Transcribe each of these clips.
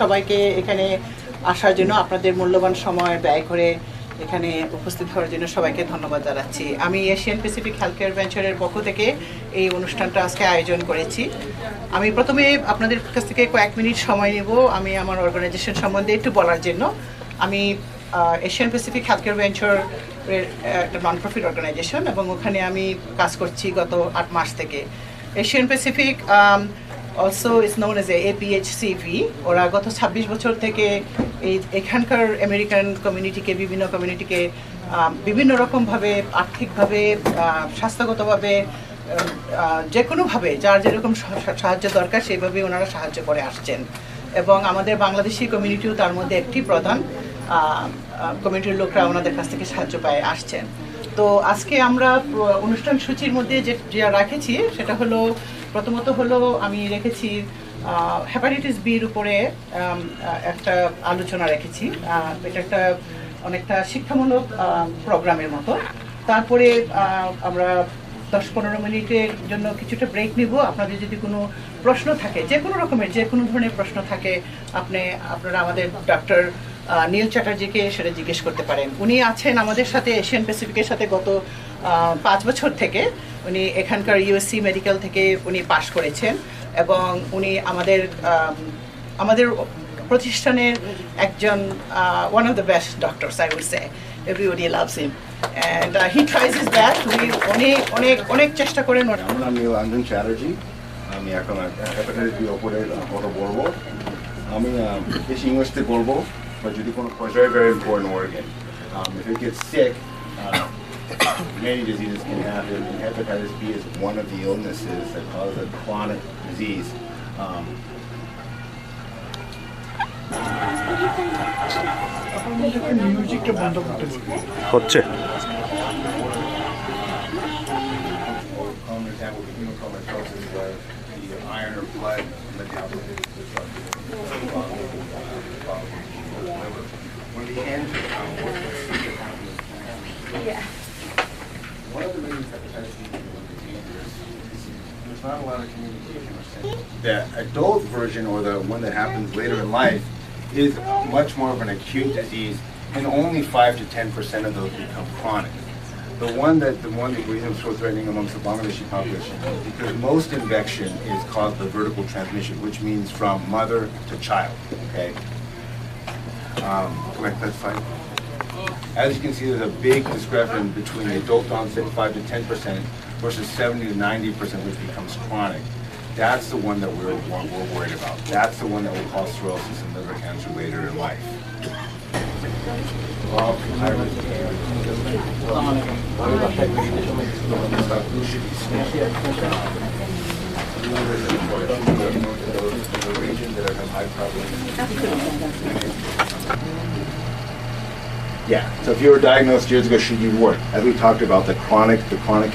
সবাইকে এখানে আসার জন্য, আপনাদের মূল্যবান সময় ব্যয় করে এখানে উপস্থিত হওয়ার জন্য সবাইকে ধন্যবাদ জানাচ্ছি। আমি এশিয়ান প্যাসিফিক হেলথ কেয়ার ভেঞ্চারের পক্ষ থেকে এই অনুষ্ঠানটা আজকে আয়োজন করেছি। আমি প্রথমে আপনাদের কাছ থেকে কয়েক মিনিট সময় নেব আমি আমার অর্গানাইজেশন সম্বন্ধে একটু বলার জন্য। আমি এশিয়ান প্যাসিফিক হেলথ কেয়ার ভেঞ্চারের একটা নন প্রফিট অর্গানাইজেশন এবং ওখানে আমি কাজ করছি গত 8 মাস থেকে। Asian Pacific also is known as APHCV। ওরা গত 26 বছর থেকে এখানকার আমেরিকান কমিউনিটিকে, বিভিন্ন কমিউনিটিকে বিভিন্ন রকমভাবে, আর্থিকভাবে, স্বাস্থ্যগতভাবে, যে কোনোভাবে যার যেরকম সাহায্য দরকার সেইভাবে ওনারা সাহায্য করে আসছেন। এবং আমাদের বাংলাদেশি কমিউনিটিও তার মধ্যে একটি প্রধান কমিউনিটির লোকরা ওনাদের কাছ থেকে সাহায্য পায় আসছেন। তো আজকে আমরা অনুষ্ঠান সূচির মধ্যে যে রেখেছি সেটা হলো, প্রথমত হলো আমি রেখেছি হেপাটাইটিস বির উপরে একটা আলোচনা রেখেছি। এটা একটা অনেকটা শিক্ষামূলক প্রোগ্রামের মতো। তারপরে আমরা 10-15 মিনিটের জন্য কিছুটা ব্রেক নিব। আপনাদের যদি কোনো প্রশ্ন থাকে, যে কোনো রকমের, যে কোনো ধরনের প্রশ্ন থাকে, আপনারা আমাদের ডক্টর নীল চ্যাটার্জিকে সেটা জিজ্ঞেস করতে পারেন। উনি আছেন আমাদের সাথে এশিয়ান প্যাসিফিকের সাথে গত 5 বছর থেকে। উনি এখানকার USC মেডিকেল থেকে উনি পাশ করেছেন এবং উনি আমাদের প্রতিষ্ঠানের একজন one of the best doctors, I would say. Everybody loves him and he tries his best. উনি অনেক চেষ্টা করেন। আমার নাম নীল চ্যাটার্জি। আমি এখন হেপাটাইটিস বি ওপরে কথা বলবো। আমি বেশি ইংলিশতে বলবো, but যদি কোনো very, very important organ. If it gets sick, many diseases can happen. Hepatitis B is one of the illnesses that causes a chronic disease. হচ্ছে iron or blood metabolism disrupted. When the end one of the reasons hepatitis B can be dangerous is there's not a lot of communication or sense. The adult version, or the one that happens later in life, is much more of an acute disease, and only 5 to 10% of those become chronic. The one that becomes so threatening amongst the Bangladeshi population, because most infection is caused by vertical transmission, which means from mother to child. Okay. That's fine. As you can see, there's a big discrepancy between the adult onset 5 to 10% versus 70 to 90%, which becomes chronic. That's the one that we're worried about. That's the one that will cause cirrhosis and liver cancer later in life. Yeah, so if you were diagnosed years ago, should you work? As we talked about, the chronic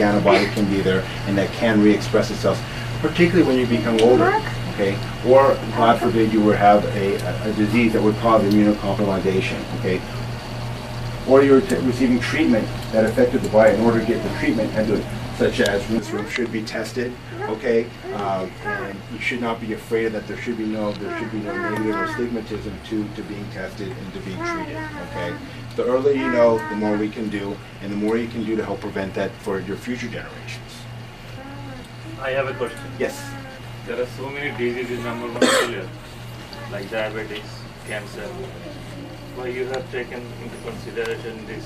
antibody can be there, and that can re-express itself, particularly when you become older, okay? Or, God forbid, you would have a disease that would cause immunocompromisation, okay? Or you're receiving treatment that affected the body. In order to get the treatment, such as this room should be tested, okay? And you should not be afraid that there should be no negative or stigmatism to being tested and to being treated, okay? The earlier you know, the more we can do, and the more you can do to help prevent that for your future generations. I have a question. Yes. There are so many diseases, number one killer, like diabetes, cancer. Why you have taken into consideration this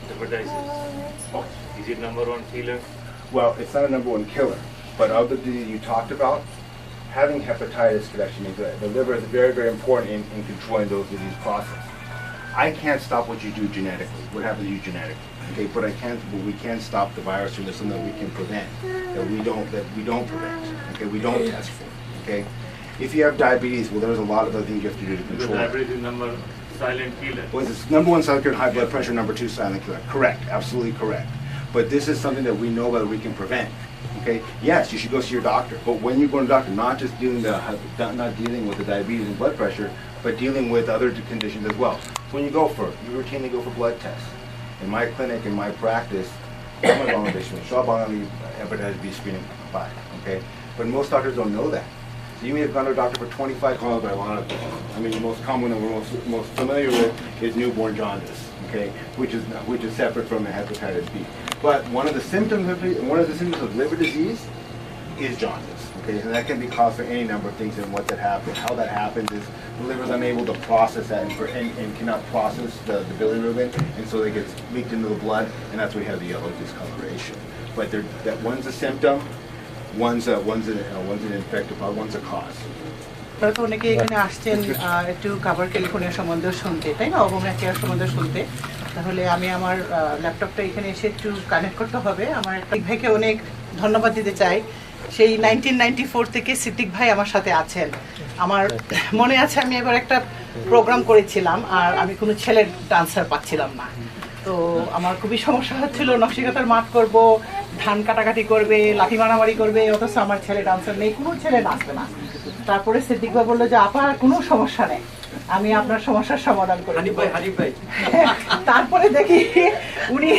hepatitis? Is it number one killer? Well, it's not a number one killer, but of the disease you talked about, having hepatitis could actually make the liver is very, very important in controlling those disease processes. I can't stop what you do genetically, what happens to you genetically, okay? But we can stop the virus, and there's something that we can prevent, that we don't prevent, okay? We don't test for, okay? If you have diabetes, well, there's a lot of other things you have to do to control it. Diabetes is number silent killer. Well, it's number one silent killer, high blood pressure, number 2 silent killer. Correct, absolutely correct. But this is something that we know that we can prevent. Okay, yes, you should go see your doctor. But when you go to the doctor, not just not dealing with the diabetes and blood pressure, but dealing with other conditions as well. When you you routinely go for blood tests. In my clinic, in my practice, I'm a hepatitis B screening by. Okay, but most doctors don't know that. So you may have gone to a doctor for 25 calls by a lot of people. I mean, the most common that we're most familiar with is newborn jaundice, okay, which is separate from the hepatitis B. But one of the symptoms of liver disease is jaundice. Okay, and that can be caused for any number of things. And how that happens is the liver is unable to process that and cannot process the bilirubin, and so it gets leaked into the blood, and that's why you have the yellow discoloration. But that one's a symptom, one's an infective, one's a cause. তো অনেকে এখানে আসছেন একটু cover California সম্বন্ধে শুনতে, তাই না, অবমনা care সম্বন্ধে শুনতে। তাহলে আমি আমার ল্যাপটপটা এখানে এসে একটু কানেক্ট করতে হবে। আমার একটা ভাইকে অনেক ধন্যবাদ দিতে চাই। সেই 1994 থেকে সিদ্দিক ভাই আমার সাথে আছেন। আমার মনে আছে আমি এবার একটা প্রোগ্রাম করেছিলাম আর আমি কোনো ছেলের ডান্সার পাচ্ছিলাম না। তো আমার খুবই সমস্যা হচ্ছিল, নকশিকাতার মাঠ করব, ধান কাটাকাটি করবে, লাঠি মারামারি করবে, অথচ আমার ছেলে ডান্সার নেই, কোনো ছেলে নাচবে না। তারপরে সিদ্দিক ভাই বললো যে আপা কোনো সমস্যা নেই, আমি আপনার সমস্যার সমাধান করি। তারপরে দেখি উনি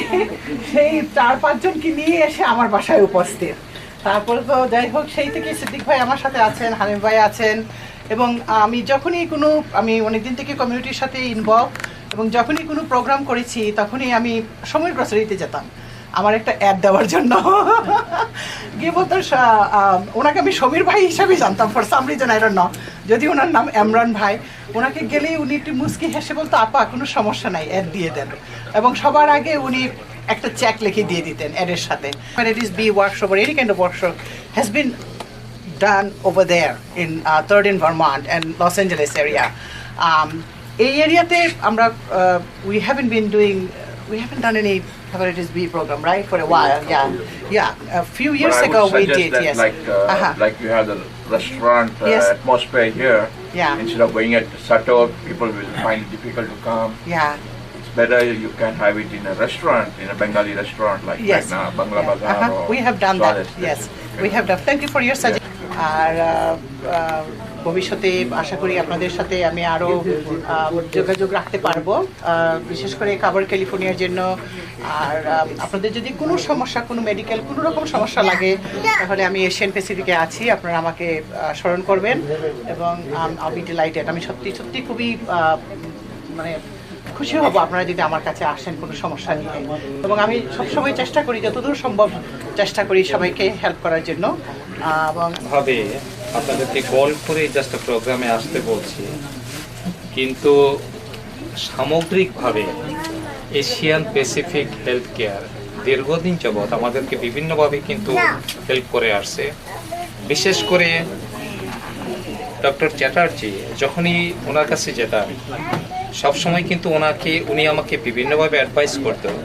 সেই 4-5 জনকে নিয়ে এসে আমার বাসায় উপস্থিত। তারপরে তো যাই হোক, সেই থেকে সিদ্দিক ভাই আমার সাথে আছেন, হানিফ ভাই আছেন, এবং আমি অনেকদিন থেকে কমিউনিটির সাথে ইনভলভ, এবং যখনই কোনো প্রোগ্রাম করেছি তখনই আমি সময়ের গ্রসারিতে যেতাম আমার একটা অ্যাড দেওয়ার জন্য। গিয়ে বলতাম, ওনাকে আমি সমীর ভাই হিসাবে জানতাম for some reason, I don't know, যদি ওনার নাম ইমরান ভাই। ওনাকে গেলেই উনি একটু মুস্কি হেসে বলতো আপা কোনো সমস্যা নাই, অ্যাড দিয়ে দেন, এবং সবার আগে উনি একটা চেক লিখে দিয়ে দিতেন অ্যাডের সাথে। Hepatitis B workshop or any kind of workshop has been done over there in 3rd in Vermont and Los Angeles area. এই এরিয়াতে আমরা we haven't done any Hepatitis B program, right, for a while. Yeah, a few years ago we did. That, yes, like you have the restaurant Yes. atmosphere here. Yeah. Instead of going at Sato, people will find it difficult to come. Yeah. Better you can have it in a restaurant, in a Bengali restaurant like Yes. Bangla Bazaar. Or We have done that. Swades. Yes, we have done. Thank you for your suggestion. আর ভবিষ্যতে আশা করি আপনাদের সাথে আমি আরও যোগাযোগ রাখতে পারবো, বিশেষ করে কাভার ক্যালিফোর্নিয়ার জন্য। আর আপনাদের যদি কোনো সমস্যা, কোনো মেডিকেল কোনো রকম সমস্যা লাগে, তাহলে আমি এশিয়ান প্যাসিফিকে আছি, আপনারা আমাকে স্মরণ করবেন, এবং আমি ডিলাইটেড, আমি সত্যি সত্যি খুবই মানে খুশি হব আপনারা যদি আমার কাছে আসেন কোনো সমস্যা নিয়ে। এবং আমি সবসময় চেষ্টা করি, যতদূর সম্ভব চেষ্টা করি সবাইকে হেল্প করার জন্য। এবং ভাবে আপনাদেরকে কল করে জাস্ট প্রোগ্রামে আসতে বলছি, কিন্তু সামগ্রিকভাবে এশিয়ান প্যাসিফিক হেলথ কেয়ার দীর্ঘদিন যাবৎ আমাদেরকে বিভিন্নভাবে কিন্তু হেল্প করে আসছে। বিশেষ করে ডক্টর চ্যাটার্জি যখনই ওনার কাছে যেতাম, সবসময় কিন্তু উনি আমাকে বিভিন্নভাবে অ্যাডভাইস করতেন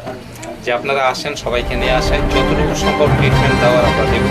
যে আপনারা আসেন, সবাইকে নিয়ে আসেন, যতটুকু সম্ভব ট্রিটমেন্ট দেওয়ার আমরা দেব।